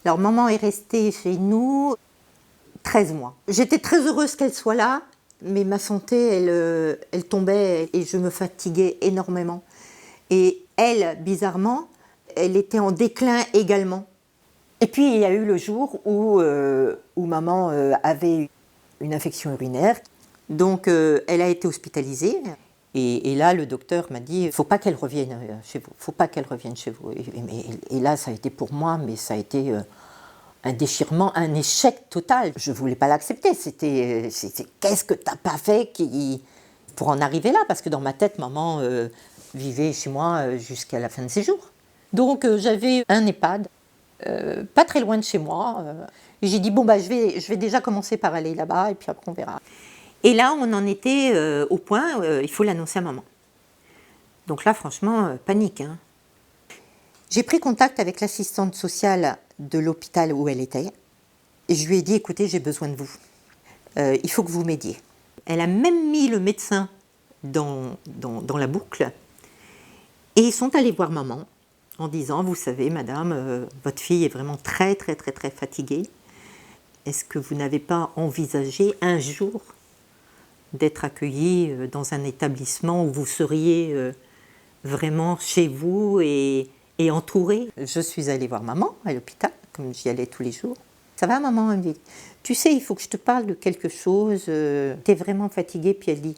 Alors maman est restée chez nous 13 mois. J'étais très heureuse qu'elle soit là, mais ma santé, elle tombait et je me fatiguais énormément. Et elle, bizarrement, elle était en déclin également. Et puis il y a eu le jour où maman avait une infection urinaire. Donc elle a été hospitalisée. Et là, le docteur m'a dit, il ne faut pas qu'elle revienne chez vous. Faut pas qu'elle revienne chez vous. Et là, ça a été pour moi, mais ça a été un déchirement, un échec total. Je ne voulais pas l'accepter. C'était qu'est-ce que tu n'as pas fait pour en arriver là? Parce que dans ma tête, maman vivait chez moi jusqu'à la fin de ses jours. Donc j'avais un EHPAD, pas très loin de chez moi. Et j'ai dit, bon, bah, je vais déjà commencer par aller là-bas et puis après on verra. Et là, on en était au point, il faut l'annoncer à maman. Donc là, franchement, panique. Hein. J'ai pris contact avec l'assistante sociale de l'hôpital où elle était. Et je lui ai dit, écoutez, j'ai besoin de vous. Il faut que vous m'aidiez. Elle a même mis le médecin dans la boucle. Et ils sont allés voir maman en disant, vous savez, madame, votre fille est vraiment très, très, très, très fatiguée. Est-ce que vous n'avez pas envisagé un jour d'être accueillie dans un établissement où vous seriez vraiment chez vous et entourée? Je suis allée voir maman à l'hôpital, comme j'y allais tous les jours. Ça va maman? Elle me dit, tu sais, il faut que je te parle de quelque chose, t'es vraiment fatiguée? Puis elle dit,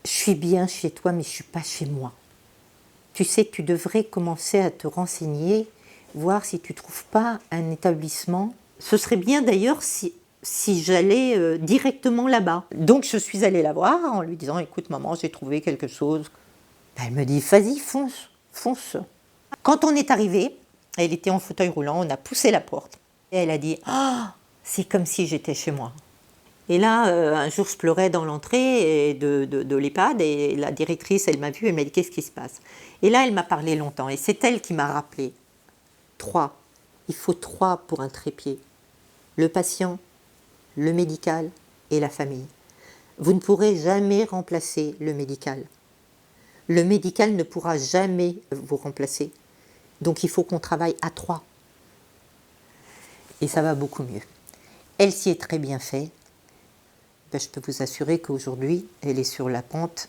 je suis bien chez toi mais je ne suis pas chez moi. Tu sais, tu devrais commencer à te renseigner, voir si tu ne trouves pas un établissement. Ce serait bien d'ailleurs si j'allais directement là-bas. Donc je suis allée la voir en lui disant, écoute maman, j'ai trouvé quelque chose. Elle me dit, vas-y, fonce, fonce. Quand on est arrivé, elle était en fauteuil roulant, on a poussé la porte. Et elle a dit, ah, c'est comme si j'étais chez moi. Et là, un jour, je pleurais dans l'entrée de l'EHPAD et la directrice, elle m'a vue, elle m'a dit, qu'est-ce qui se passe? Et là, elle m'a parlé longtemps et c'est elle qui m'a rappelé. 3. Il faut 3 pour un trépied. Le patient, le médical et la famille. Vous ne pourrez jamais remplacer le médical. Le médical ne pourra jamais vous remplacer. Donc il faut qu'on travaille à 3. Et ça va beaucoup mieux. Elle s'y est très bien fait. Ben, je peux vous assurer qu'aujourd'hui, elle est sur la pente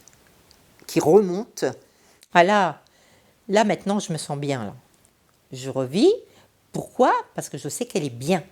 qui remonte. Ah là maintenant, je me sens bien. Là. Je revis. Pourquoi? Parce que je sais qu'elle est bien.